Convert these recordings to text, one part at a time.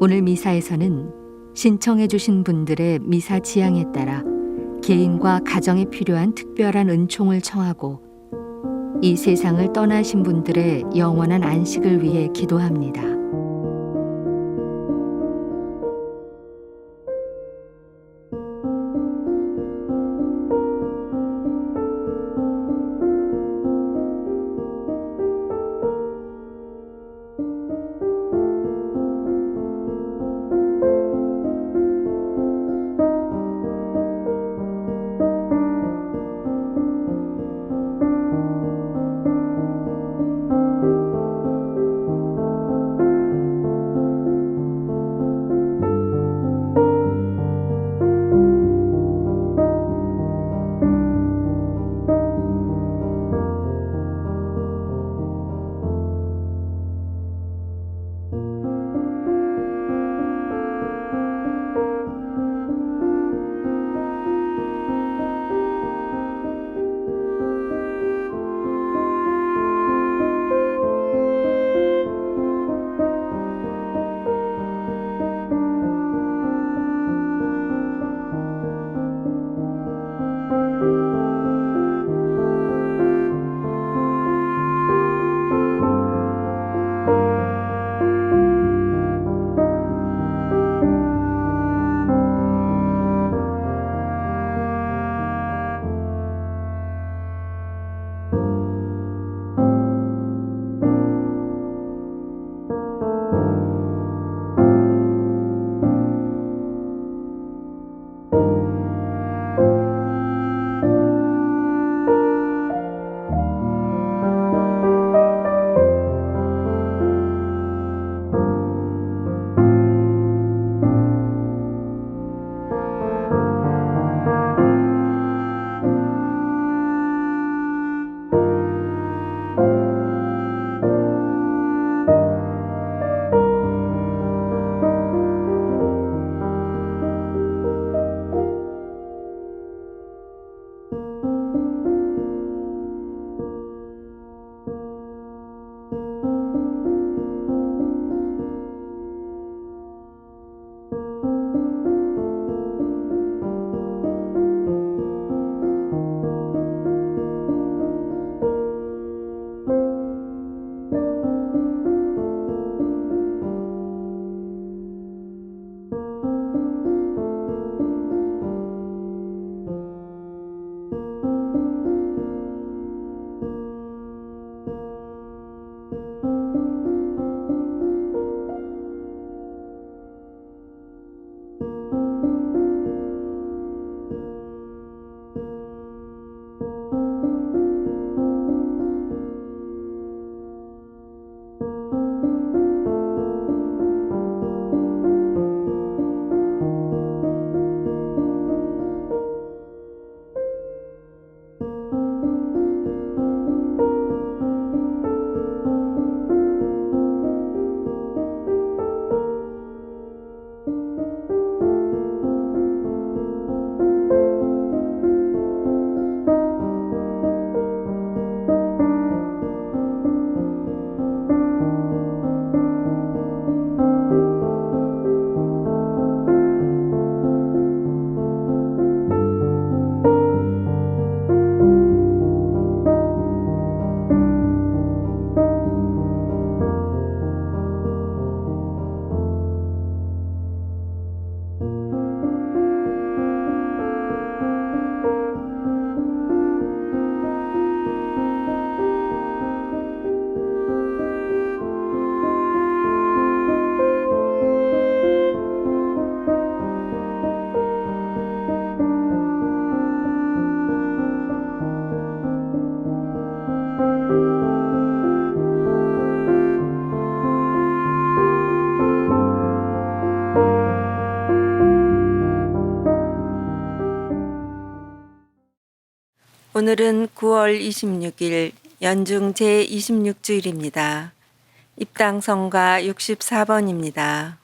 오늘 미사에서는 신청해 주신 분들의 미사 지향에 따라 개인과 가정에 필요한 특별한 은총을 청하고 이 세상을 떠나신 분들의 영원한 안식을 위해 기도합니다. 오늘은 9월 26일 연중 제26주일입니다. 입당성가 64번입니다.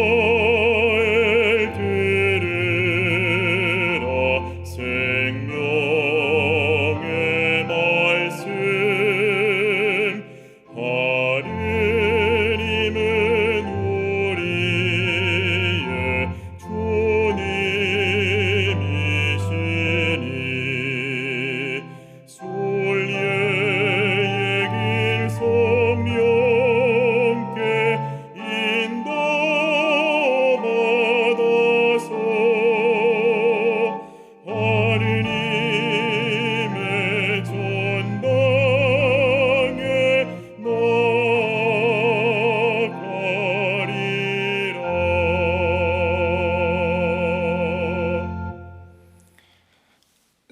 이스라엘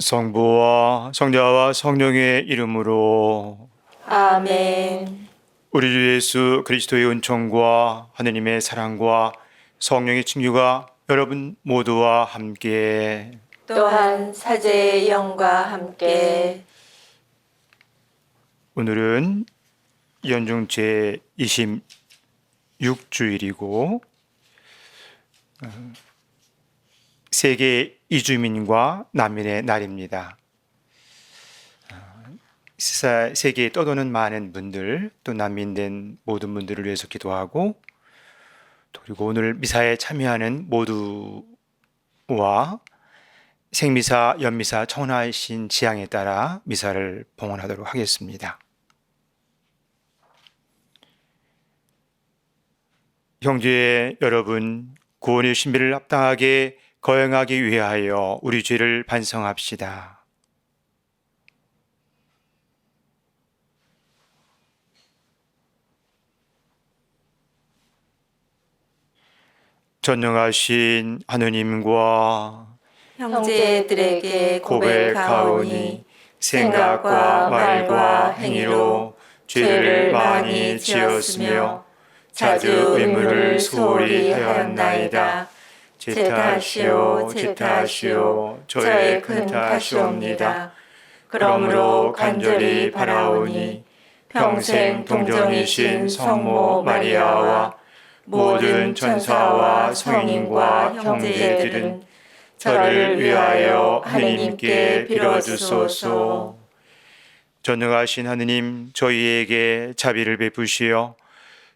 성부와 성자와 성령의 이름으로 아멘. 우리 주 예수 그리스도의 은총과 하느님의 사랑과 성령의 친교가 여러분 모두와 함께 또한 사제의 영과 함께 오늘은 연중 제 26주일이고 세계 이주민과 난민의 날입니다. 세계에 떠도는 많은 분들, 또 난민된 모든 분들을 위해서 기도하고, 그리고 오늘 미사에 참여하는 모두와 생미사, 연미사 청하신 지향에 따라 미사를 봉헌하도록 하겠습니다. 형제 여러분, 구원의 신비를 합당하게 거행하기 위하여 우리 죄를 반성합시다. 전능하신 하느님과 형제들에게 고백하오니 생각과 말과 행위로 죄를 많이 지었으며 자주 의무를 소홀히 하였나이다. 제 탓이요 제 탓이요 저의 큰 탓이옵니다. 그러므로 간절히 바라오니 평생 동정이신 성모 마리아와 모든 천사와 성인과 형제들은 저를 위하여 하느님께 빌어주소서. 전능하신 하느님, 저희에게 자비를 베푸시어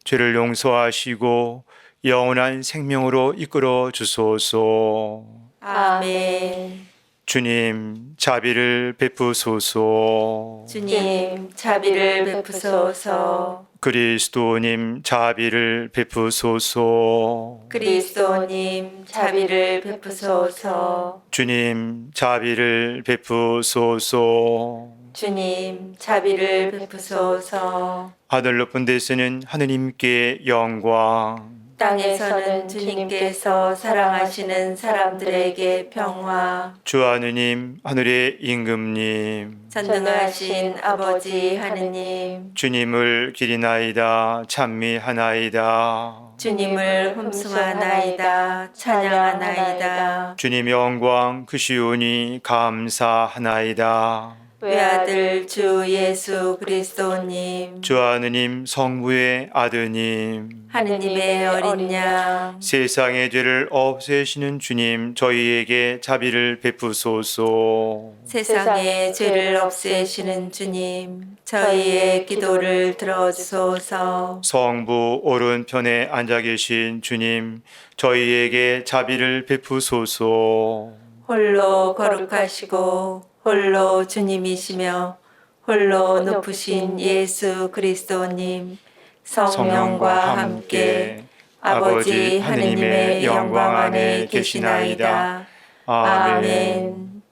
죄를 용서하시고 영원한 생명으로 이끌어 주소서. 아멘. 주님, 자비를 베푸소서. 주님, 자비를 베푸소서. 그리스도님, 자비를 베푸소서. 그리스도님, 자비를 베푸소서. 주님, 자비를 베푸소서. 주님, 자비를 베푸소서. 하늘 높은 데서는 하느님께 영광, 땅에서는 주님께서 사랑하시는 사람들에게 평화. 주 하느님, 하늘의 임금님, 전능하신 아버지 하느님, 주님을 기리나이다, 찬미하나이다. 주님을 흠숭하나이다, 찬양하나이다. 주님 영광 크시오니 감사하나이다. 외아들 주 예수 그리스도님, 주 하느님 성부의 아드님, 하느님의 어린 양, 세상의 죄를 없애시는 주님, 저희에게 자비를 베푸소서. 세상의 죄를 없애시는 주님, 저희의 기도를 들어주소서. 성부 오른편에 앉아 계신 주님, 저희에게 자비를 베푸소서. 홀로 거룩하시고 홀로 주님이시며 홀로 높으신 예수 그리스도님, 성령과 함께 아버지 하느님의 영광 안에 계시나이다. 아멘.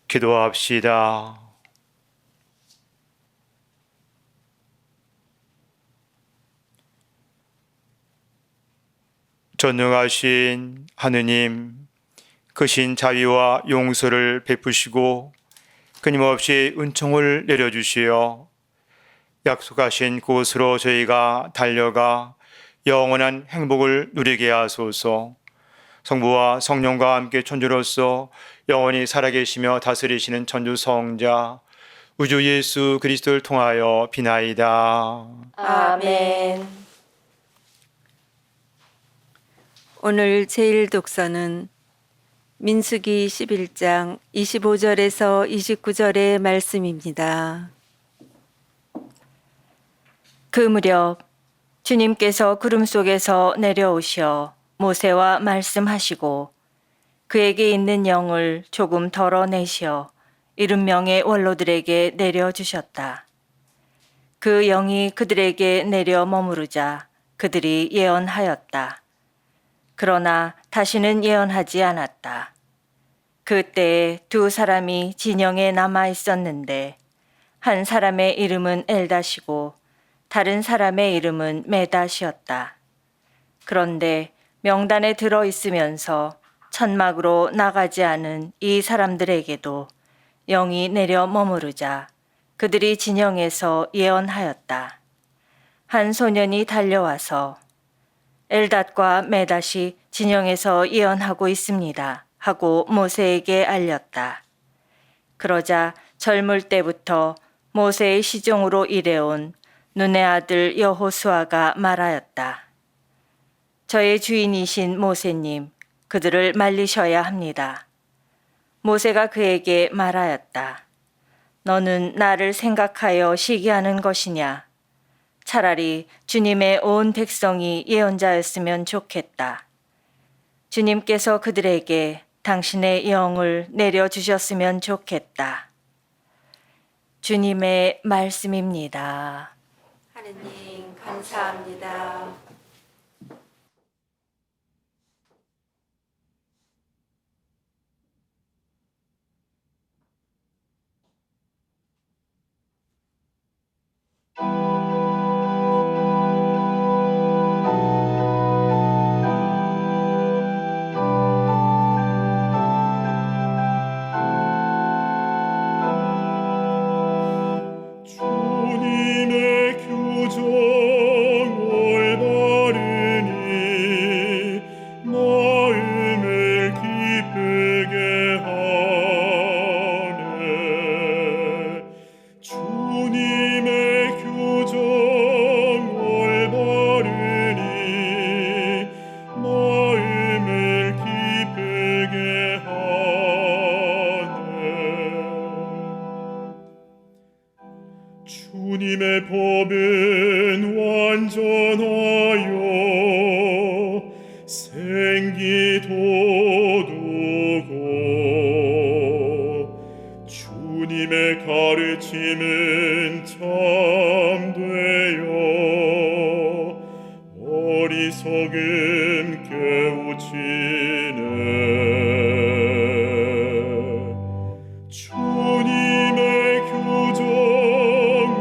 기도합시다. 전능하신 하느님, 크신 자비와 용서를 베푸시고 끊임없이 은총을 내려주시어 약속하신 곳으로 저희가 달려가 영원한 행복을 누리게 하소서. 성부와 성령과 함께 천주로서 영원히 살아계시며 다스리시는 천주 성자 우주 예수 그리스도를 통하여 비나이다. 아멘. 오늘 제일 독서는 민수기 11장 25절에서 29절의 말씀입니다. 그 무렵 주님께서 구름 속에서 내려오셔 모세와 말씀하시고 그에게 있는 영을 조금 덜어내시어 70명의 원로들에게 내려주셨다. 그 영이 그들에게 내려 머무르자 그들이 예언하였다. 그러나 다시는 예언하지 않았다. 그때에 두 사람이 진영에 남아 있었는데 한 사람의 이름은 엘다시고 다른 사람의 이름은 메다시였다. 그런데 명단에 들어 있으면서 천막으로 나가지 않은 이 사람들에게도 영이 내려 머무르자 그들이 진영에서 예언하였다. 한 소년이 달려와서 엘닷과 메닷이 진영에서 예언하고 있습니다 하고 모세에게 알렸다. 그러자 젊을 때부터 모세의 시종으로 일해온 눈의 아들 여호수아가 말하였다. 저의 주인이신 모세님, 그들을 말리셔야 합니다. 모세가 그에게 말하였다. 너는 나를 생각하여 시기하는 것이냐? 차라리 주님의 온 백성이 예언자였으면 좋겠다. 주님께서 그들에게 당신의 영을 내려주셨으면 좋겠다. 주님의 말씀입니다. 하느님 감사합니다. 주님의 교정 올바르니 마음을 기쁘게 하네. 주님의 교정 올바르니 마음을 기쁘게 하네. 주님의 법은 완전하여 생기 돋우고 주님의 가르침은 참되어 어리석음 깨우치네. 주님의 교정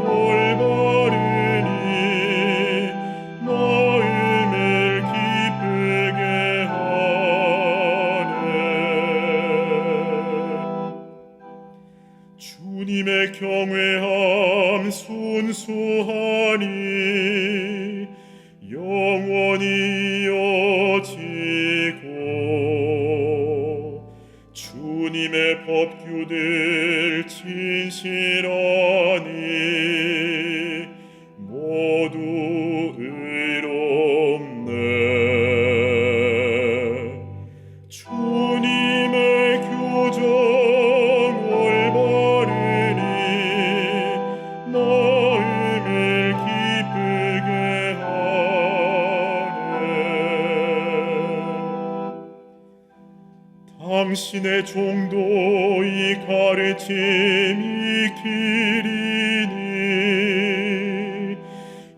올바르니 마음을 기쁘게 하네. 주님의 경외함 순수하니 영원히 이어지고 주님의 법규들 진실하니 모두 의롭네. 주님의 교정 올바르니 마음을 기쁘게 하네. 당신의 종도 이 가르침이 길이니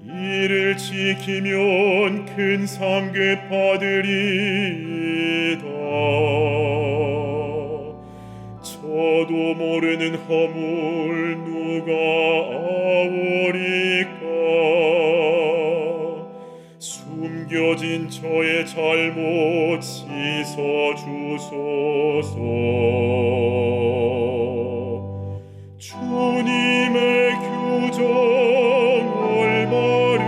이를 지키면 큰 상급 받으리이다. 저도 모르는 허물 누가 아오리까. 숨겨진 저의 잘못 씻어주소서. 주님의 교정 올바르니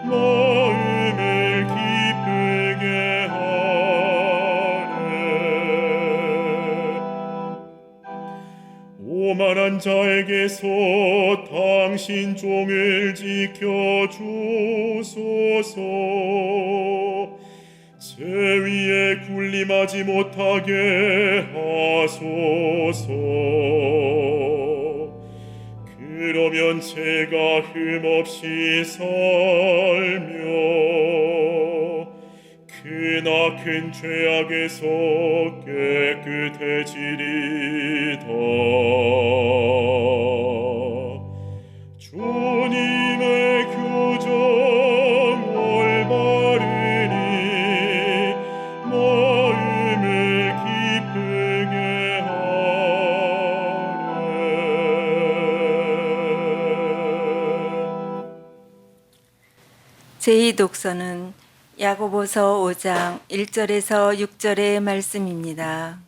마음을 기쁘게 하네. 오만한 자에게서 당신 종을 지켜주소서. 제 위에 군림하지 못하게 하소서. 그러면 제가 흠없이 살며 크나 큰 죄악에서 깨끗해지리다. 주님의 교정 올바르니 마음을 기쁘게 하네. 제2 독서는 야고보서 5장 1절에서 6절의 말씀입니다.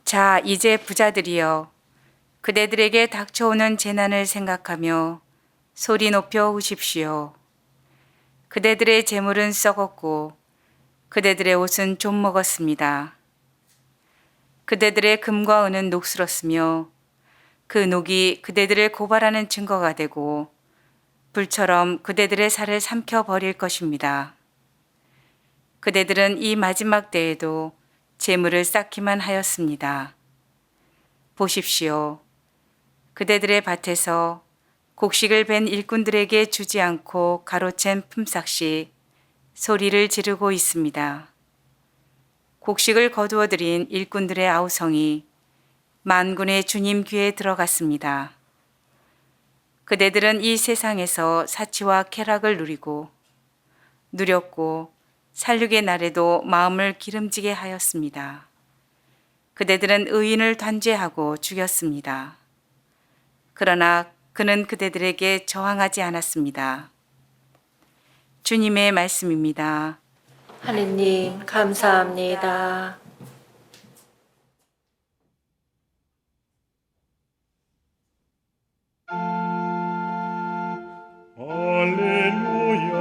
자, 이제 부자들이여, 그대들에게 닥쳐오는 재난을 생각하며 소리 높여 우십시오. 그대들의 재물은 썩었고 그대들의 옷은 좀 먹었습니다. 그대들의 금과 은은 녹슬었으며 그 녹이 그대들을 고발하는 증거가 되고 불처럼 그대들의 살을 삼켜 버릴 것입니다. 그대들은 이 마지막 때에도 재물을 쌓기만 하였습니다. 보십시오. 그대들의 밭에서 곡식을 벤 일꾼들에게 주지 않고 가로챈 품삯이 소리를 지르고 있습니다. 곡식을 거두어들인 일꾼들의 아우성이 만군의 주님 귀에 들어갔습니다. 그대들은 이 세상에서 사치와 쾌락을 누렸고 살육의 날에도 마음을 기름지게 하였습니다. 그대들은 의인을 단죄하고 죽였습니다. 그러나 그는 그대들에게 저항하지 않았습니다. 주님의 말씀입니다. 하느님 감사합니다. 할렐루야,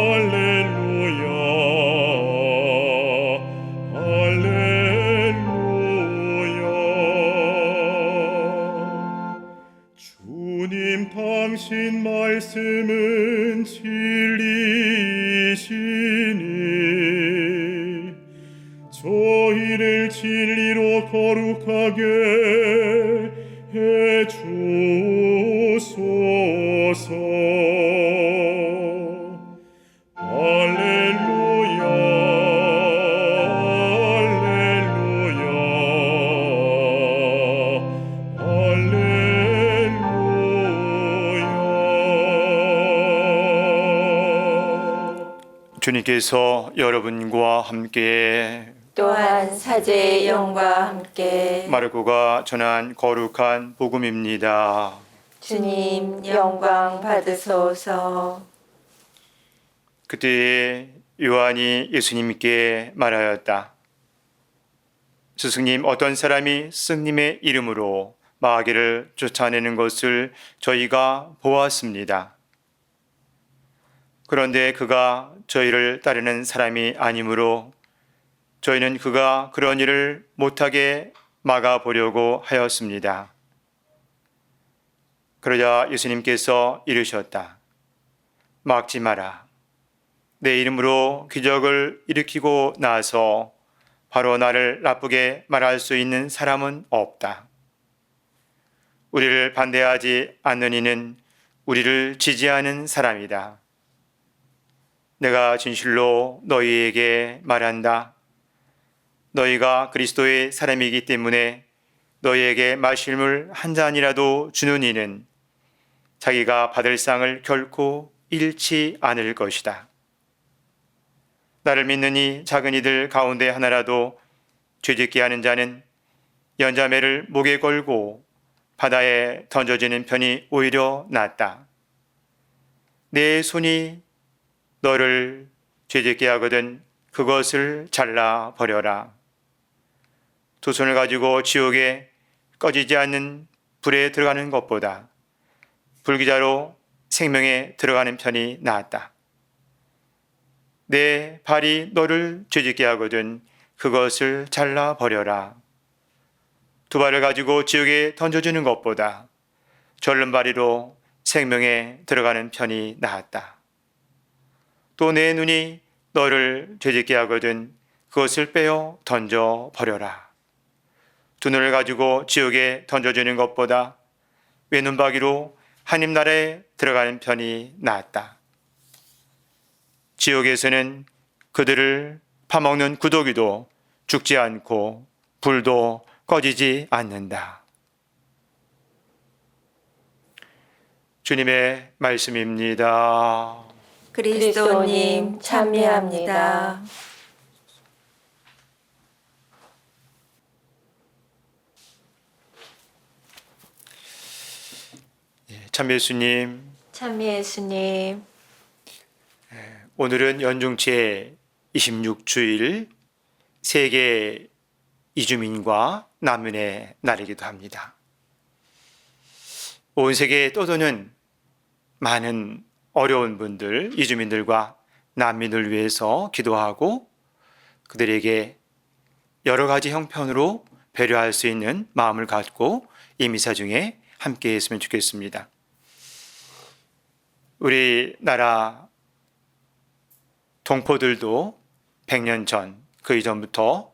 할렐루야. 주님 당신 말씀은 진리이시니 저희를 진리로 거룩하게 해주소서. 할렐루야, 할렐루야. 주님께서 여러분과 함께 또한 사제의 영과 함께 마르코가 전한 거룩한 복음입니다. 주님 영광 받으소서. 그때 요한이 예수님께 말하였다. 스승님, 어떤 사람이 스승님의 이름으로 마귀를 쫓아내는 것을 저희가 보았습니다. 그런데 그가 저희를 따르는 사람이 아니므로 저희는 그가 그런 일을 못하게 막아보려고 하였습니다. 그러자 예수님께서 이르셨다. 막지 마라. 내 이름으로 기적을 일으키고 나서 바로 나를 나쁘게 말할 수 있는 사람은 없다. 우리를 반대하지 않는 이는 우리를 지지하는 사람이다. 내가 진실로 너희에게 말한다. 너희가 그리스도의 사람이기 때문에 너희에게 마실 물 한 잔이라도 주는 이는 자기가 받을 상을 결코 잃지 않을 것이다. 나를 믿는 이 작은 이들 가운데 하나라도 죄짓게 하는 자는 연자매를 목에 걸고 바다에 던져지는 편이 오히려 낫다. 내 손이 너를 죄짓게 하거든 그것을 잘라 버려라. 두 손을 가지고 지옥에 꺼지지 않는 불에 들어가는 것보다 불기자로 생명에 들어가는 편이 낫다. 내 발이 너를 죄짓게 하거든 그것을 잘라 버려라. 두 발을 가지고 지옥에 던져주는 것보다 절름발이로 생명에 들어가는 편이 낫다. 또 내 눈이 너를 죄짓게 하거든 그것을 빼어 던져 버려라. 두 눈을 가지고 지옥에 던져주는 것보다 외눈박이로 하나님 나라에 들어가는 편이 낫다. 지옥에서는 그들을 파먹는 구더기도 죽지 않고 불도 꺼지지 않는다. 주님의 말씀입니다. 그리스도님 찬미합니다. 참 예수님, 찬미 예수님, 오늘은 연중체 26주일 세계 이주민과 난민의 날이기도 합니다. 온 세계에 떠도는 많은 어려운 분들, 이주민들과 난민을 위해서 기도하고 그들에게 여러 가지 형편으로 배려할 수 있는 마음을 갖고 이 미사 중에 함께 했으면 좋겠습니다. 우리나라 동포들도 100년 전, 그 이전부터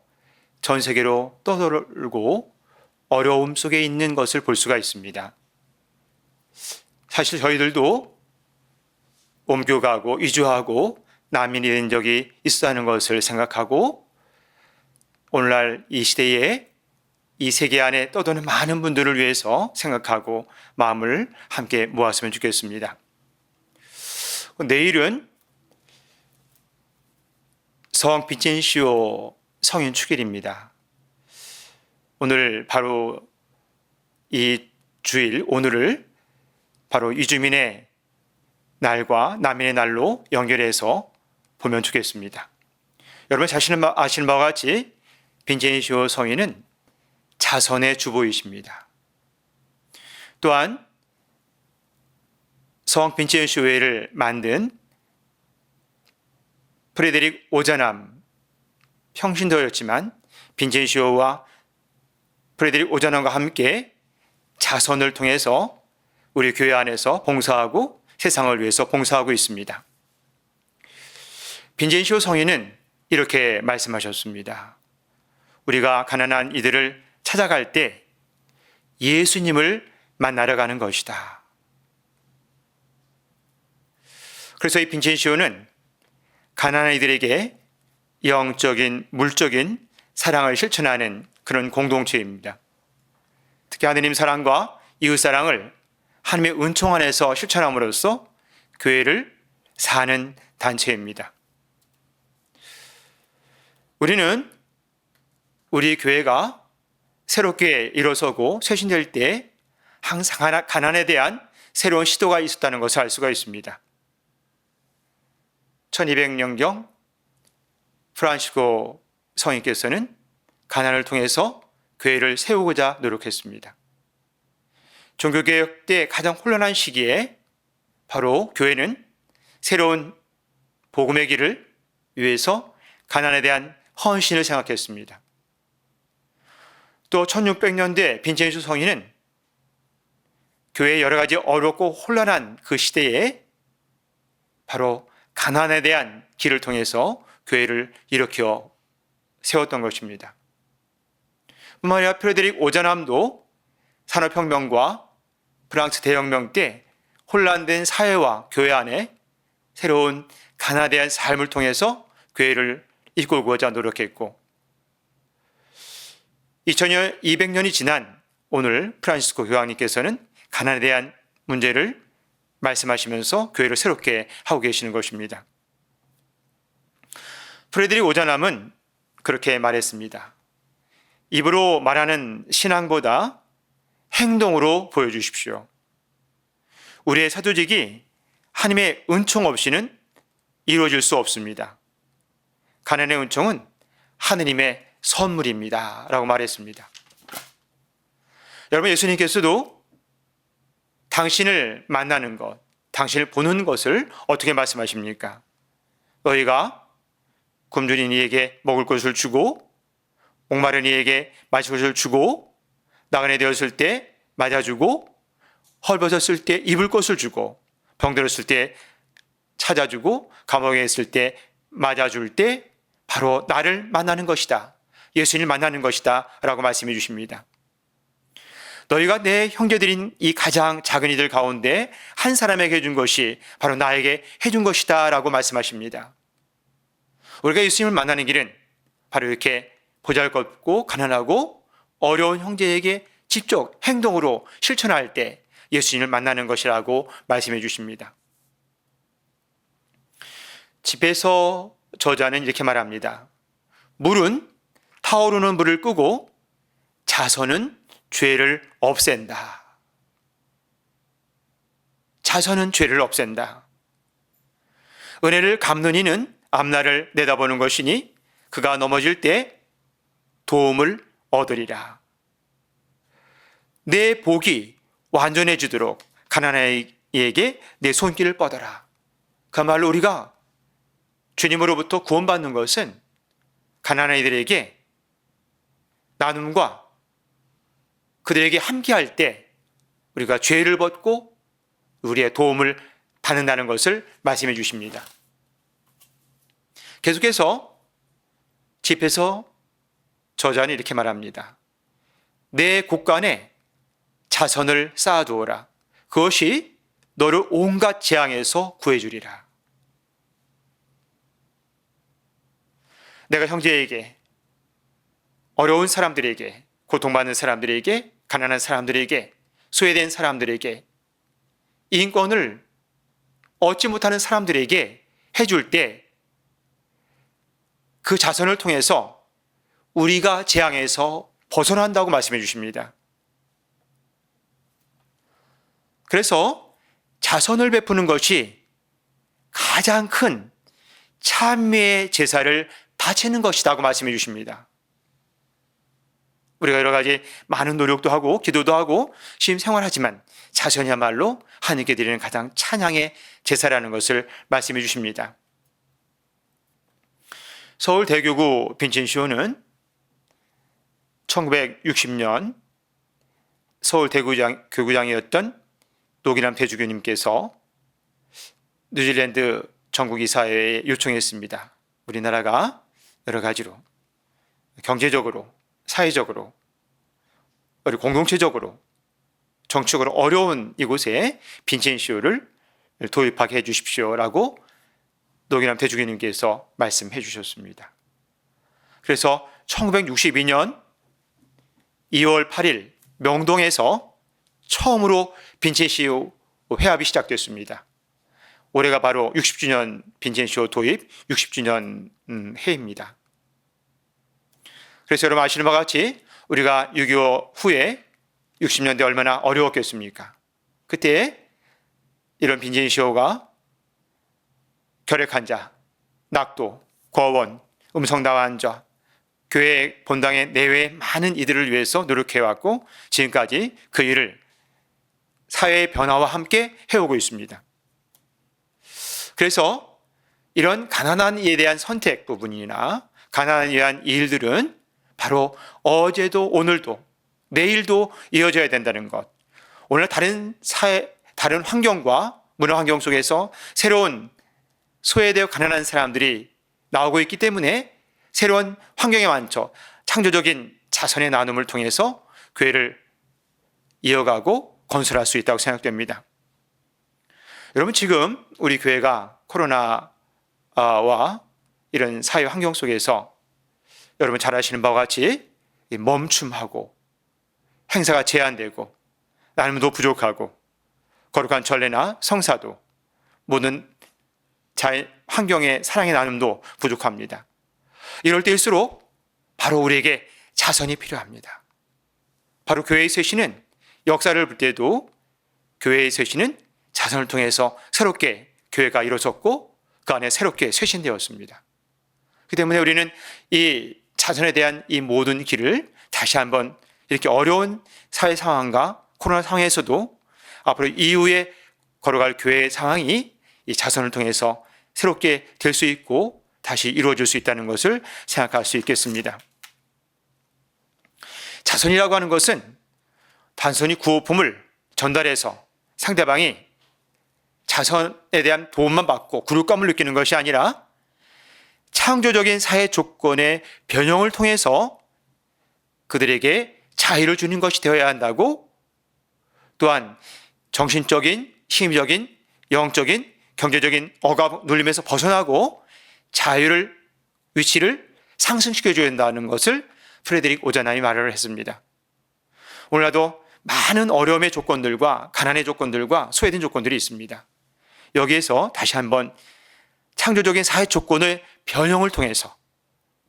전 세계로 떠돌고 어려움 속에 있는 것을 볼 수가 있습니다. 사실 저희들도 옮겨가고 이주하고 난민이 된 적이 있다는 것을 생각하고 오늘날 이 시대에 이 세계 안에 떠도는 많은 분들을 위해서 생각하고 마음을 함께 모았으면 좋겠습니다. 내일은 성 빈첸시오 성인 축일입니다. 오늘 바로 이 주일, 오늘을 바로 이주민의 날과 난민의 날로 연결해서 보면 좋겠습니다. 여러분 자신은 아시는 바와 같이 빈첸시오 성인은 자선의 주보이십니다. 또한 성 빈첸시오회를 만든 프레데릭 오자남 평신도였지만 빈첸시오와 프레데릭 오자남과 함께 자선을 통해서 우리 교회 안에서 봉사하고 세상을 위해서 봉사하고 있습니다. 빈첸시오 성인은 이렇게 말씀하셨습니다. 우리가 가난한 이들을 찾아갈 때 예수님을 만나러 가는 것이다. 그래서 이 빈첸시오는 가난한 이들에게 영적인, 물적인 사랑을 실천하는 그런 공동체입니다. 특히 하느님 사랑과 이웃 사랑을 하나님의 은총 안에서 실천함으로써 교회를 사는 단체입니다. 우리는 우리 교회가 새롭게 일어서고 쇄신될 때 항상 가난에 대한 새로운 시도가 있었다는 것을 알 수가 있습니다. 1200년경 프란시스코 성인께서는 가난을 통해서 교회를 세우고자 노력했습니다. 종교개혁 때 가장 혼란한 시기에 바로 교회는 새로운 복음의 길을 위해서 가난에 대한 헌신을 생각했습니다. 또 1600년대 빈첸시오 성인은 교회의 여러 가지 어렵고 혼란한 그 시대에 바로 가난에 대한 길을 통해서 교회를 일으켜 세웠던 것입니다. 뿐만 아니라 프레데릭 오자남도 산업혁명과 프랑스 대혁명 때 혼란된 사회와 교회 안에 새로운 가난에 대한 삶을 통해서 교회를 이끌고자 노력했고 2200년이 지난 오늘 프란시스코 교황님께서는 가난에 대한 문제를 말씀하시면서 교회를 새롭게 하고 계시는 것입니다. 프레데릭 오자남은 그렇게 말했습니다. 입으로 말하는 신앙보다 행동으로 보여주십시오. 우리의 사도직이 하나님의 은총 없이는 이루어질 수 없습니다. 가난의 은총은 하느님의 선물입니다. 라고 말했습니다. 여러분, 예수님께서도 당신을 만나는 것, 당신을 보는 것을 어떻게 말씀하십니까? 너희가 굶주린 이에게 먹을 것을 주고 목마른 이에게 마실 것을 주고 나그네 되었을 때 맞아주고 헐벗었을 때 입을 것을 주고 병들었을 때 찾아주고 감옥에 있을 때 맞아줄 때 바로 나를 만나는 것이다. 예수님을 만나는 것이다. 라고 말씀해 주십니다. 너희가 내 형제들인 이 가장 작은 이들 가운데 한 사람에게 해준 것이 바로 나에게 해준 것이다. 라고 말씀하십니다. 우리가 예수님을 만나는 길은 바로 이렇게 보잘것없고 가난하고 어려운 형제에게 직접 행동으로 실천할 때 예수님을 만나는 것이라고 말씀해 주십니다. 집에서 저자는 이렇게 말합니다. 물은 타오르는 불을 끄고 자선은 죄를 없앤다. 자선은 죄를 없앤다. 은혜를 갚는 이는 앞날을 내다보는 것이니 그가 넘어질 때 도움을 얻으리라. 내 복이 완전해지도록 가난아이에게 내 손길을 뻗어라. 그 말로 우리가 주님으로부터 구원받는 것은 가난아이들에게 나눔과 그들에게 함께할 때 우리가 죄를 벗고 우리의 도움을 받는다는 것을 말씀해 주십니다. 계속해서 집에서 저자는 이렇게 말합니다. 내 곳간에 자선을 쌓아두어라. 그것이 너를 온갖 재앙에서 구해주리라. 내가 형제에게, 어려운 사람들에게, 고통받는 사람들에게, 가난한 사람들에게, 소외된 사람들에게, 인권을 얻지 못하는 사람들에게 해줄 때 그 자선을 통해서 우리가 재앙에서 벗어난다고 말씀해 주십니다. 그래서 자선을 베푸는 것이 가장 큰 찬미의 제사를 바치는 것이라고 말씀해 주십니다. 우리가 여러 가지 많은 노력도 하고 기도도 하고 신생활하지만 자선이야말로 하나님께 드리는 가장 찬양의 제사라는 것을 말씀해 주십니다. 서울대교구 빈첸시오는 1960년 서울대교구장이었던 노기남 대주교님께서 뉴질랜드 전국이사회에 요청했습니다. 우리나라가 여러 가지로 경제적으로, 사회적으로, 공동체적으로, 정치적으로 어려운 이곳에 빈첸시오를 도입하게 해 주십시오라고 노기남 대주교님께서 말씀해 주셨습니다. 그래서 1962년 2월 8일 명동에서 처음으로 빈첸시오 회합이 시작됐습니다. 올해가 바로 60주년 빈첸시오 도입 60주년 해입니다. 그래서 여러분 아시는 바와 같이 우리가 6.25 후에 60년대 얼마나 어려웠겠습니까? 그때 이런 빈첸시오가 결핵환자, 낙도, 거원, 음성다환자, 교회 본당의 내외 많은 이들을 위해서 노력해왔고 지금까지 그 일을 사회의 변화와 함께 해오고 있습니다. 그래서 이런 가난한 이에 대한 선택 부분이나 가난한 이에 대한 일들은 바로 어제도 오늘도 내일도 이어져야 된다는 것. 오늘 다른 사회, 다른 환경과 문화 환경 속에서 새로운 소외되어 가난한 사람들이 나오고 있기 때문에 새로운 환경에 맞춰 창조적인 자선의 나눔을 통해서 교회를 이어가고 건설할 수 있다고 생각됩니다. 여러분 지금 우리 교회가 코로나와 이런 사회 환경 속에서 여러분 잘 아시는 바와 같이 멈춤하고 행사가 제한되고 나눔도 부족하고 거룩한 전례나 성사도 모든 환경의 사랑의 나눔도 부족합니다. 이럴 때일수록 바로 우리에게 자선이 필요합니다. 바로 교회의 쇄신은 역사를 볼 때도 교회의 쇄신은 자선을 통해서 새롭게 교회가 이루어졌고 그 안에 새롭게 쇄신되었습니다. 그렇기 때문에 우리는 이 자선에 대한 이 모든 길을 다시 한번 이렇게 어려운 사회 상황과 코로나 상황에서도 앞으로 이후에 걸어갈 교회의 상황이 이 자선을 통해서 새롭게 될 수 있고 다시 이루어질 수 있다는 것을 생각할 수 있겠습니다. 자선이라고 하는 것은 단순히 구호품을 전달해서 상대방이 자선에 대한 도움만 받고 굴욕감을 느끼는 것이 아니라 창조적인 사회 조건의 변형을 통해서 그들에게 자유를 주는 것이 되어야 한다고, 또한 정신적인, 심리적인, 영적인, 경제적인 억압 눌림에서 벗어나고 자유를, 위치를 상승시켜줘야 한다는 것을 프레드릭 오자나이 말을 했습니다. 오늘날도 많은 어려움의 조건들과 가난의 조건들과 소외된 조건들이 있습니다. 여기에서 다시 한번 창조적인 사회 조건의 변형을 통해서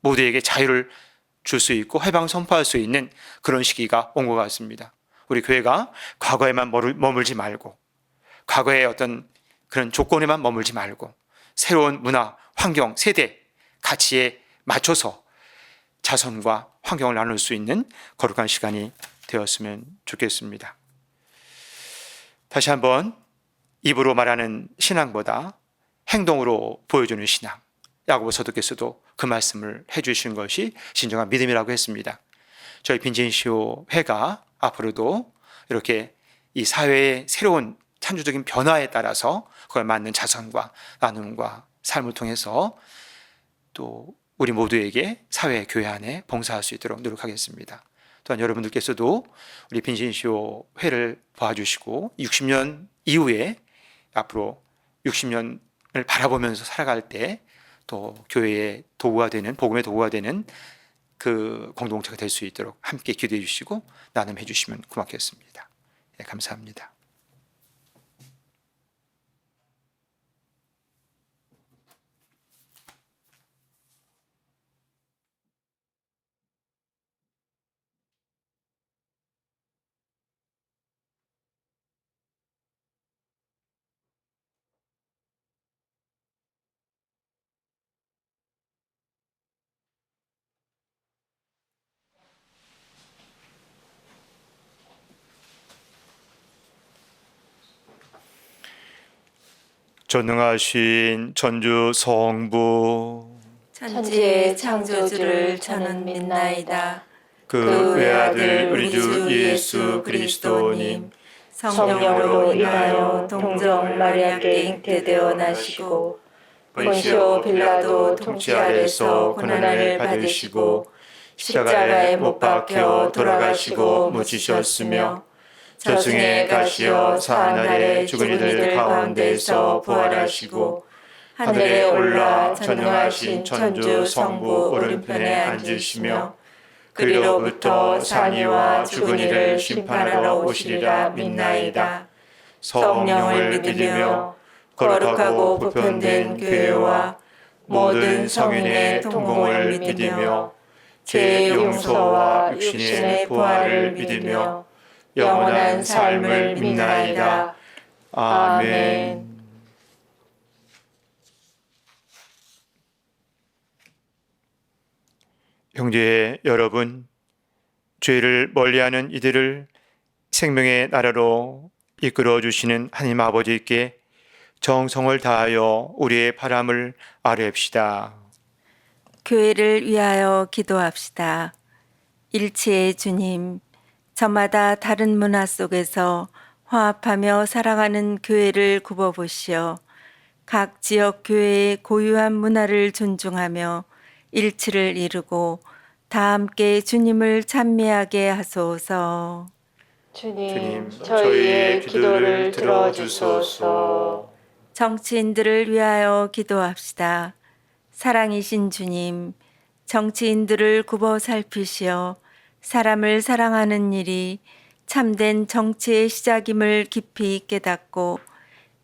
모두에게 자유를 줄 수 있고 해방 선포할 수 있는 그런 시기가 온 것 같습니다. 우리 교회가 과거에만 머물지 말고 과거의 어떤 그런 조건에만 머물지 말고 새로운 문화, 환경, 세대, 가치에 맞춰서 자선과 환경을 나눌 수 있는 거룩한 시간이 되었으면 좋겠습니다. 다시 한번 입으로 말하는 신앙보다 행동으로 보여주는 신앙, 야고보 사도께서도 그 말씀을 해주신 것이 진정한 믿음이라고 했습니다. 저희 빈진시오 회가 앞으로도 이렇게 이 사회의 새로운 창조적인 변화에 따라서 그에 맞는 자선과 나눔과 삶을 통해서 또 우리 모두에게 사회, 교회 안에 봉사할 수 있도록 노력하겠습니다. 또한 여러분들께서도 우리 빈신시오 회를 봐주시고 60년 이후에 앞으로 60년을 바라보면서 살아갈 때 또 교회의 도구가 되는, 복음의 도구가 되는 그 공동체가 될 수 있도록 함께 기도해 주시고 나눔해 주시면 고맙겠습니다. 네, 감사합니다. 전능하신 전주 성부 천지의 창조주를 저는 믿나이다. 그 외아들 우리 주 예수 그리스도님 성령으로 인하여 동정 마리아께 잉태되어 나시고 본시오 빌라도 통치 아래서 고난을 받으시고 십자가에 못 박혀 돌아가시고 묻히셨으며 저승에 가시어 사하늘에 죽은 이들 가운데서 부활하시고 하늘에 올라 전능하신 천주 성부 오른편에 앉으시며 그리로부터 산이와 죽은 이를 심판하러 오시리라 믿나이다. 성령을 믿으며 거룩하고 보편된 교회와 모든 성인의 통공을 믿으며 죄의 용서와 육신의 부활을 믿으며 영원한 삶을 믿나이다. 아멘. 형제 여러분, 죄를 멀리하는 이들을 생명의 나라로 이끌어 주시는 하나님 아버지께 정성을 다하여 우리의 바람을 아뢰읍시다. 교회를 위하여 기도합시다. 일치의 주님, 저마다 다른 문화 속에서 화합하며 살아가는 교회를 굽어보시어 각 지역 교회의 고유한 문화를 존중하며 일치를 이루고 다 함께 주님을 찬미하게 하소서. 주님, 저희의 기도를 들어주소서. 정치인들을 위하여 기도합시다. 사랑이신 주님, 정치인들을 굽어 살피시어 사람을 사랑하는 일이 참된 정치의 시작임을 깊이 깨닫고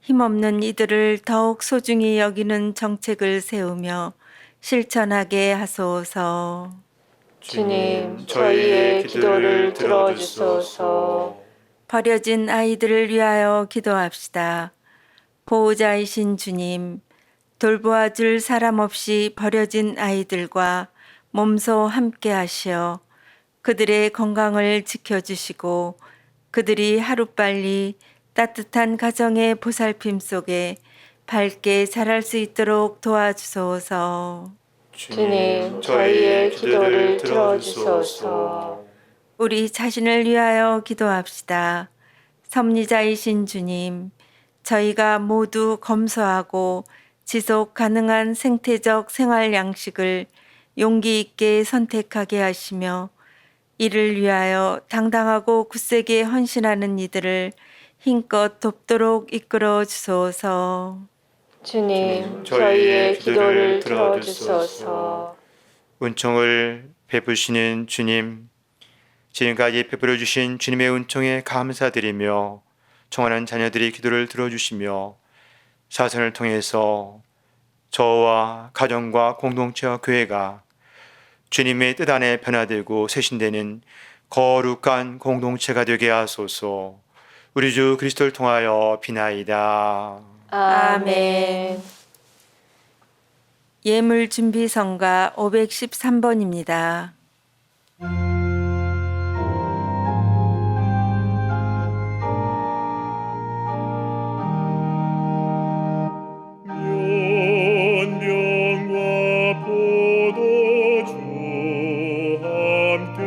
힘없는 이들을 더욱 소중히 여기는 정책을 세우며 실천하게 하소서. 주님, 저희의 기도를 들어주소서. 버려진 아이들을 위하여 기도합시다. 보호자이신 주님, 돌보아줄 사람 없이 버려진 아이들과 몸소 함께 하시어 그들의 건강을 지켜주시고 그들이 하루빨리 따뜻한 가정의 보살핌 속에 밝게 자랄 수 있도록 도와주소서. 주님, 저희의 기도를 들어주소서. 우리 자신을 위하여 기도합시다. 섭리자이신 주님, 저희가 모두 검소하고 지속 가능한 생태적 생활 양식을 용기 있게 선택하게 하시며 이를 위하여 당당하고 굳세게 헌신하는 이들을 힘껏 돕도록 이끌어 주소서. 주님, 저희의 기도를 들어주소서. 은총을 베푸시는 주님, 지금까지 베풀어 주신 주님의 은총에 감사드리며 청하는 자녀들이 기도를 들어주시며 사선을 통해서 저와 가정과 공동체와 교회가 주님의 뜻 안에 변화되고 쇄신되는 거룩한 공동체가 되게 하소서. 우리 주 그리스도를 통하여 비나이다. 아멘. 예물 준비성가 513번입니다. 연병과 포도주 함께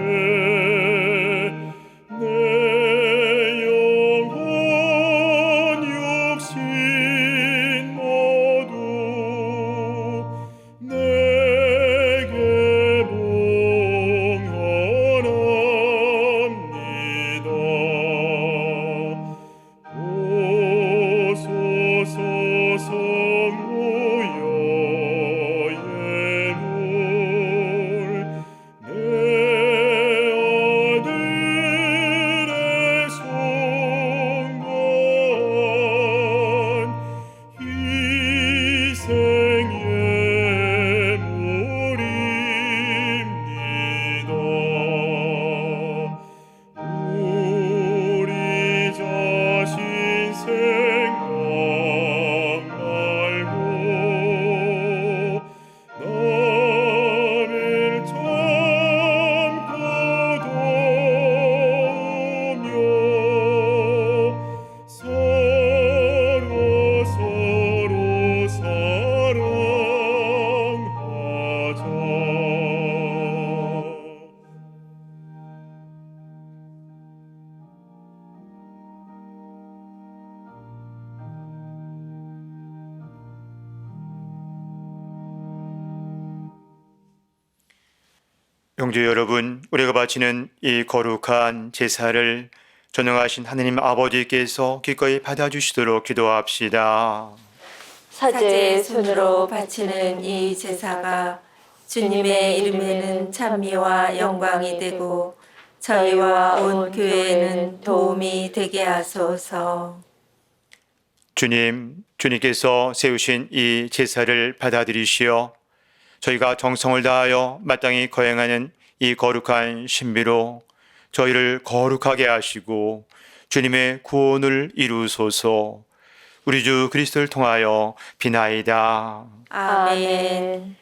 내 영혼 육신 모두 내게 봉헌합니다. 오소서 성부여 예물 내 아들의 송건 희생 예물입니다. 우리 자신 생각 말고 남을 참고 도우며 서로 사랑하자. 영주 여러분, 우리가 바치는 이 거룩한 제사를 전능하신 하느님 아버지께서 기꺼이 받아주시도록 기도합시다. 사제의 손으로 바치는 이 제사가 주님의 이름에는 찬미와 영광이 되고 저희와 온 교회에는 도움이 되게 하소서. 주님께서 세우신 이 제사를 받아들이시어 저희가 정성을 다하여 마땅히 거행하는 이 거룩한 신비로 저희를 거룩하게 하시고 주님의 구원을 이루소서. 우리 주 그리스도를 통하여 비나이다. 아멘.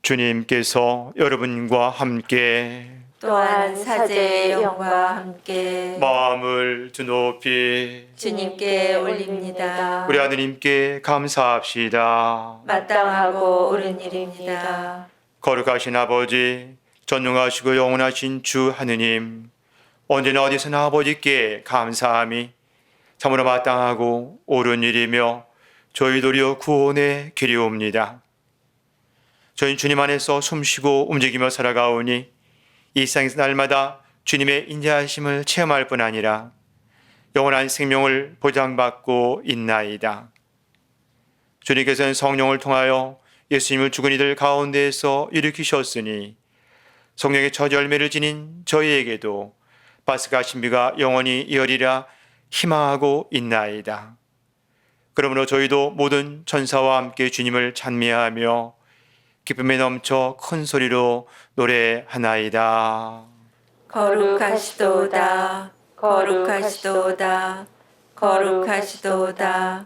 주님께서 여러분과 함께 또한 사제의 영과 함께 마음을 드높이 주님께 올립니다. 우리 하느님께 감사합시다. 마땅하고 옳은 일입니다. 거룩하신 아버지, 전능하시고 영원하신 주 하느님, 언제나 어디서나 아버지께 감사함이 참으로 마땅하고 옳은 일이며 저희들이여 구원의 길이옵니다. 저희 주님 안에서 숨쉬고 움직이며 살아가오니 이 세상에서 날마다 주님의 인자하심을 체험할 뿐 아니라 영원한 생명을 보장받고 있나이다. 주님께서는 성령을 통하여 예수님을 죽은 이들 가운데에서 일으키셨으니 성령의 첫 열매를 지닌 저희에게도 파스가 신비가 영원히 이어리라 희망하고 있나이다. 그러므로 저희도 모든 천사와 함께 주님을 찬미하며 기쁨에 넘쳐 큰 소리로 노래하나이다. 거룩하시도다, 거룩하시도다, 거룩하시도다.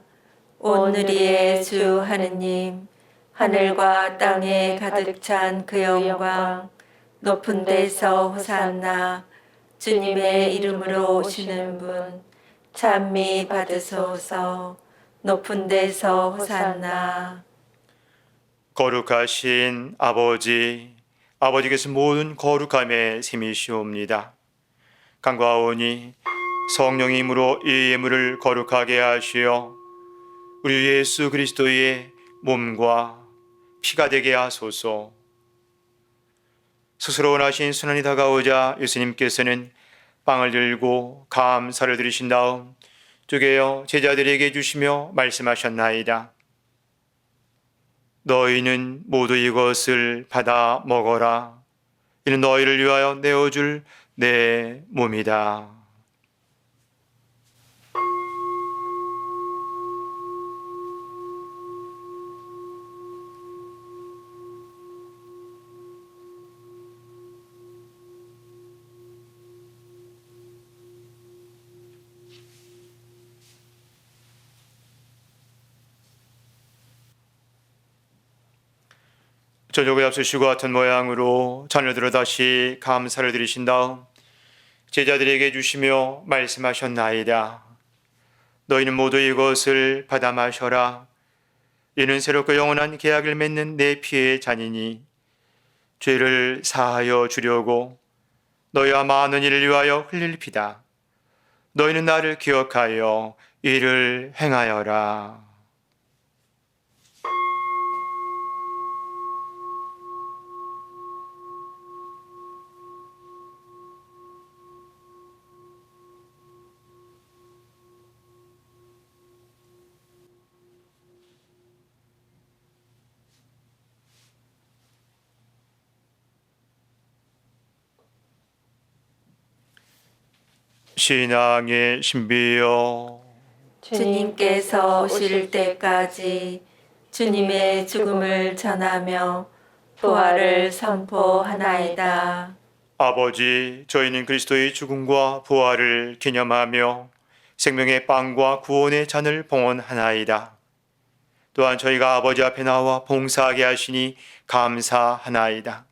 오늘의 주 하느님, 하늘과 땅에 가득 찬 그 영광, 높은 데서 호산나, 주님의 이름으로 오시는 분, 찬미 받으소서. 높은 데서 호산나. 거룩하신 아버지께서 모든 거룩함의 셈이시옵니다. 간구하오니 성령의 힘으로 이 예물을 거룩하게 하시어 우리 예수 그리스도의 몸과 피가 되게 하소서. 스스로 원하신 순환이 다가오자 예수님께서는 빵을 들고 감사를 드리신 다음 쪼개어 제자들에게 주시며 말씀하셨나이다. 너희는 모두 이것을 받아 먹어라. 이는 너희를 위하여 내어줄 내 몸이다. 저녁을 앞서시고 같은 모양으로 자녀들을 다시 감사를 드리신 다음 제자들에게 주시며 말씀하셨나이다. 너희는 모두 이것을 받아 마셔라. 이는 새롭고 영원한 계약을 맺는 내 피의 잔이니 죄를 사하여 주려고 너희와 많은 이를 위하여 흘릴 피다. 너희는 나를 기억하여 이를 행하여라. 신앙의 신비여, 주님께서 오실 때까지 주님의 죽음을 전하며 부활을 선포하나이다. 아버지, 저희는 그리스도의 죽음과 부활을 기념하며 생명의 빵과 구원의 잔을 봉헌하나이다. 또한 저희가 아버지 앞에 나와 봉사하게 하시니 감사하나이다.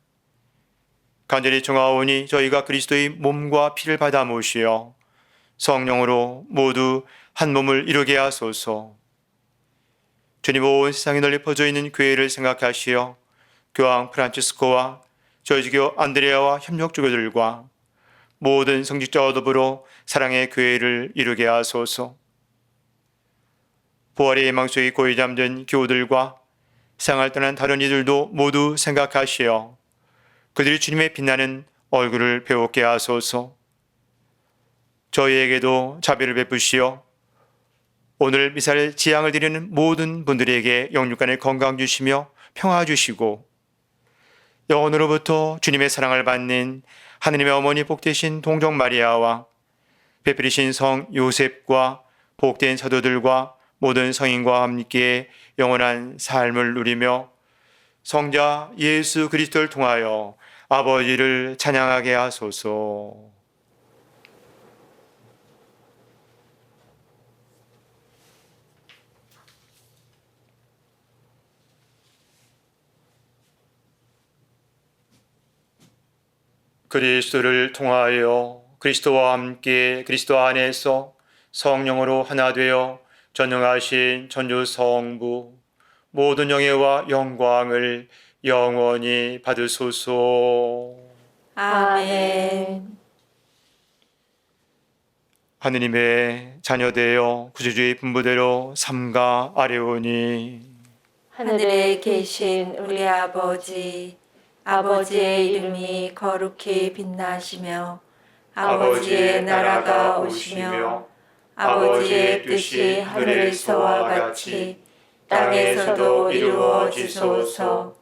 간절히 청하오니 저희가 그리스도의 몸과 피를 받아 모시어 성령으로 모두 한 몸을 이루게 하소서. 주님, 온 세상에 널리 퍼져 있는 교회를 생각하시어 교황 프란치스코와 저희 주교 안드레아와 협력주교들과 모든 성직자와 더불어 사랑의 교회를 이루게 하소서. 부활의 예망 속에 고이 잠든 교우들과 세상을 떠난 다른 이들도 모두 생각하시어 그들이 주님의 빛나는 얼굴을 배우게 하소서. 저희에게도 자비를 베푸시어 오늘 미사를 지향을 드리는 모든 분들에게 영육간의 건강 주시며 평화 주시고 영원으로부터 주님의 사랑을 받는 하느님의 어머니 복되신 동정 마리아와 베풀이신 성 요셉과 복된 사도들과 모든 성인과 함께 영원한 삶을 누리며 성자 예수 그리스도를 통하여 아버지를 찬양하게 하소서. 그리스도를 통하여 그리스도와 함께 그리스도 안에서 성령으로 하나 되어 전능하신 전주 성부 모든 영예와 영광을 영원히 받으소서. 아멘. 하느님의 자녀되어 구주주의 분부대로 삼가 아뢰오니 하늘에 계신 우리 아버지, 아버지의 이름이 거룩히 빛나시며 아버지의 나라가 오시며 아버지의 뜻이 하늘에서와 같이 땅에서도 이루어지소서.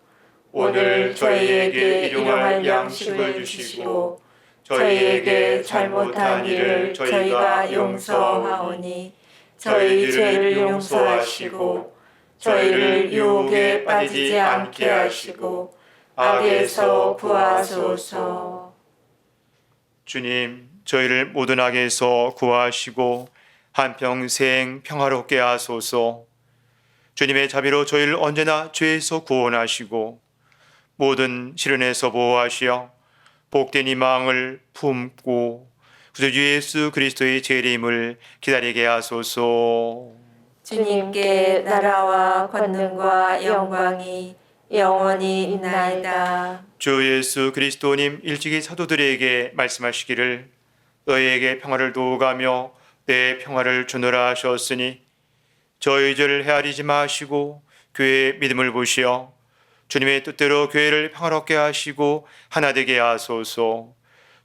오늘 저희에게 일용할 양식을 주시고 저희에게 잘못한 일을 저희가 용서하오니 저희 죄를 용서하시고 저희를 유혹에 빠지지 않게 하시고 악에서 구하소서. 주님, 저희를 모든 악에서 구하시고 한평생 평화롭게 하소서. 주님의 자비로 저희를 언제나 죄에서 구원하시고 모든 시련에서 보호하시어 복된 희망을 품고 구주주 예수 그리스도의 재림을 기다리게 하소서. 주님께 나라와 권능과 영광이 영원히 있나이다. 주 예수 그리스도님 일찍이 사도들에게 말씀하시기를 너희에게 평화를 도우가며 내 평화를 주노라 하셨으니 저희 죄를 헤아리지 마시고 교회의 믿음을 보시어 주님의 뜻대로 교회를 평화롭게 하시고 하나 되게 하소서.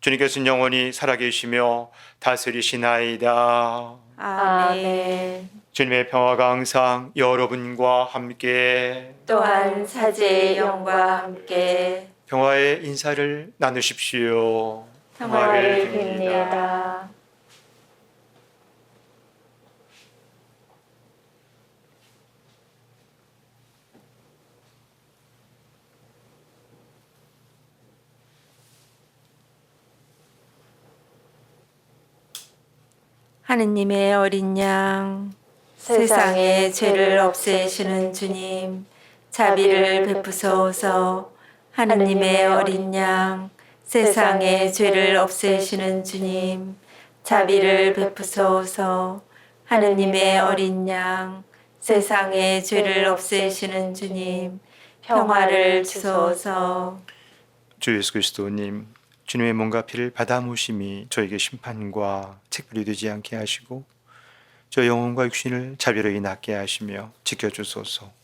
주님께서는 영원히 살아계시며 다스리시나이다. 아멘. 주님의 평화가 항상 여러분과 함께 또한 사제의 영과 함께 평화의 인사를 나누십시오. 평화를 빕니다. 하느님의 어린 양, 세상의 죄를 없애시는 주님, 자비를 베푸소서. 하느님의 어린 양, 세상의 죄를 없애시는 주님, 자비를 베푸소서. 하느님의 어린 양, 세상의 죄를 없애시는 주님, 평화를 주소서. 주 예수 그리스도님, 주님의 몸과 피를 받아 모심이 저에게 심판과 책벌이 되지 않게 하시고 저 영혼과 육신을 자비로이 낫게 하시며 지켜주소서.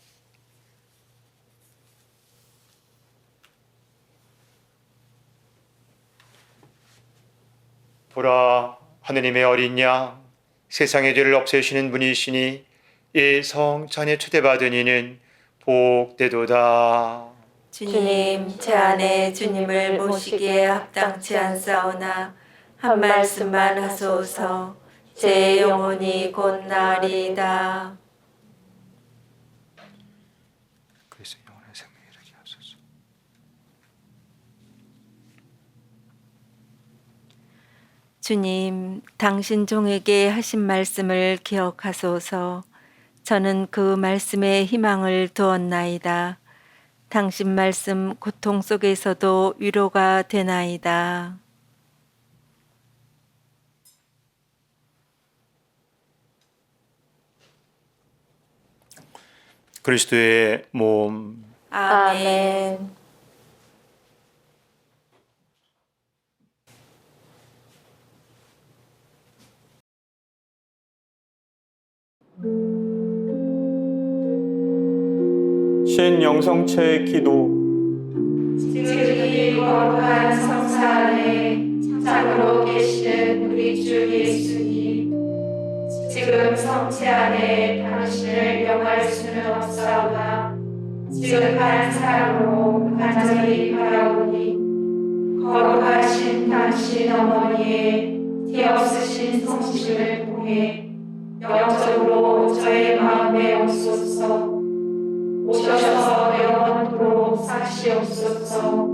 보라, 하느님의 어린 양, 세상의 죄를 없애시는 분이시니 이 성찬에 초대받은 이는 복되도다. 주님, 제 안에 주님을 모시기에 합당치 않사오나 한 말씀만 하소서. 제 영혼이 곧 나리이다. 그래서 영원한 생명에 이르게 하소서. 주님, 당신 종에게 하신 말씀을 기억하소서. 저는 그 말씀에 희망을 두었나이다. 당신 말씀 고통 속에서도 위로가 되나이다. 그리스도의 몸, 아멘. 신영성체 기도. 지극히 거룩한 성사 안에 참으로 계시는 우리 주 예수님, 지금 성체 안에 당신을 명할 수는 없사오나 지극한 사랑으로 간절히 바라오니 거룩하신 당신 어머니의 뒤없으신 성심을 통해 영적으로 저의 마음에 오소서. 오셔서 영원토록 사시옵소서.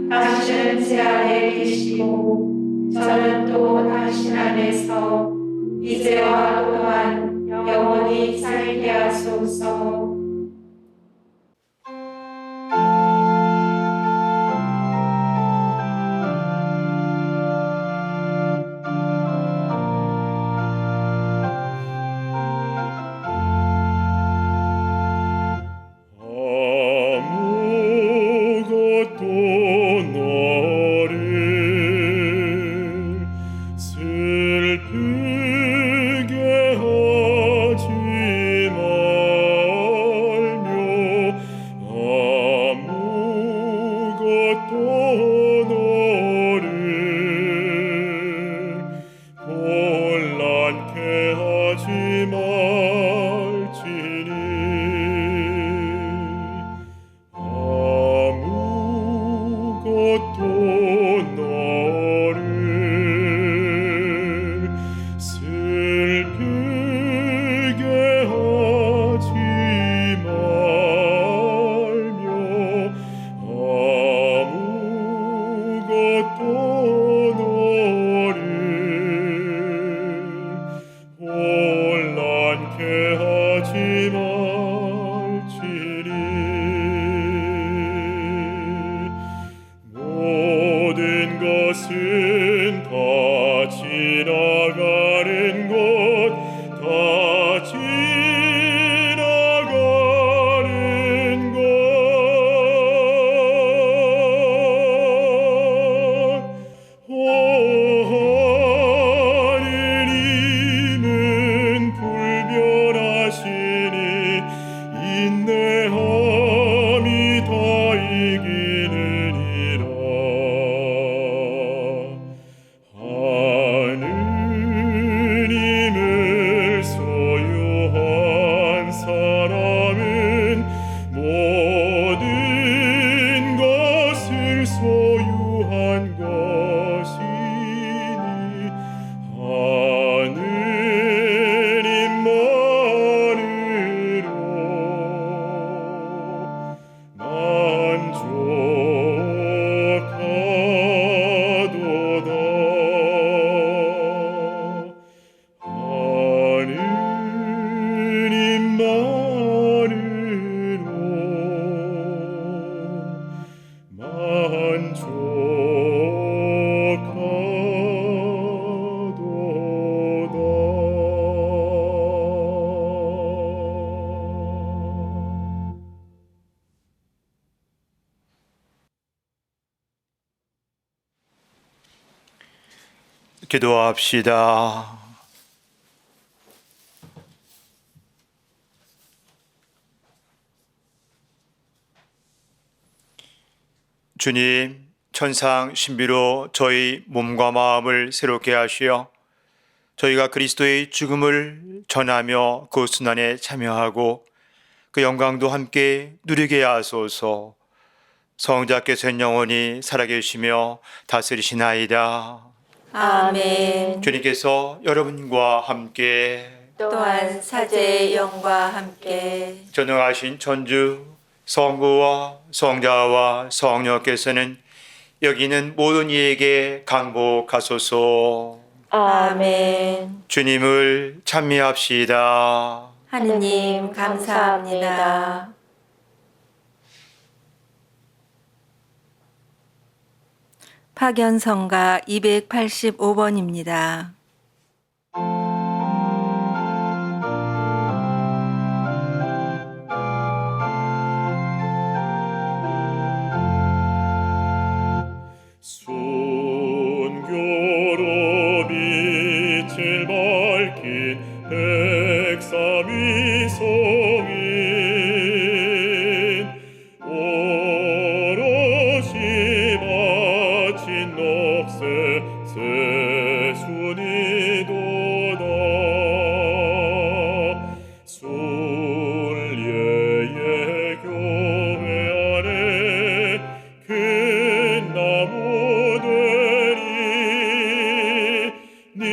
당신은 제 안에 계시고 저는 또 당신 안에서 이제와 또한 영원히 살게 하소서. 아무것도 너를 슬프게 하지 말며 아무것도 너를 혼란케 하지 말지니 아무것도 너를 슬프게 하지 말며 아무것도 너를 혼란케 하지 말지니 모든 것은 다 지나가는 것, 다 지나가는 것. 하느님은 불변하시니 인내함이 다 이기느니라. 하느님은 기도합시다. 주님, 천상 신비로 저희 몸과 마음을 새롭게 하시어 저희가 그리스도의 죽음을 전하며 그 순환에 참여하고 그 영광도 함께 누리게 하소서. 성자께서는 영원히 살아계시며 다스리시나이다. 아멘. 주님께서 여러분과 함께 또한 사제의 영과 함께 전능하신 천주 성부와 성자와 성령께서는 여기 있는 모든 이에게 강복하소서. 아멘. 주님을 찬미합시다. 하느님 감사합니다. 파견성가 285번입니다. 순교로 빛을 밝힌 백삼위 성인 오롯이 바친 넋에 세순이도다. 순례의 교회 안에 큰 나무들이 님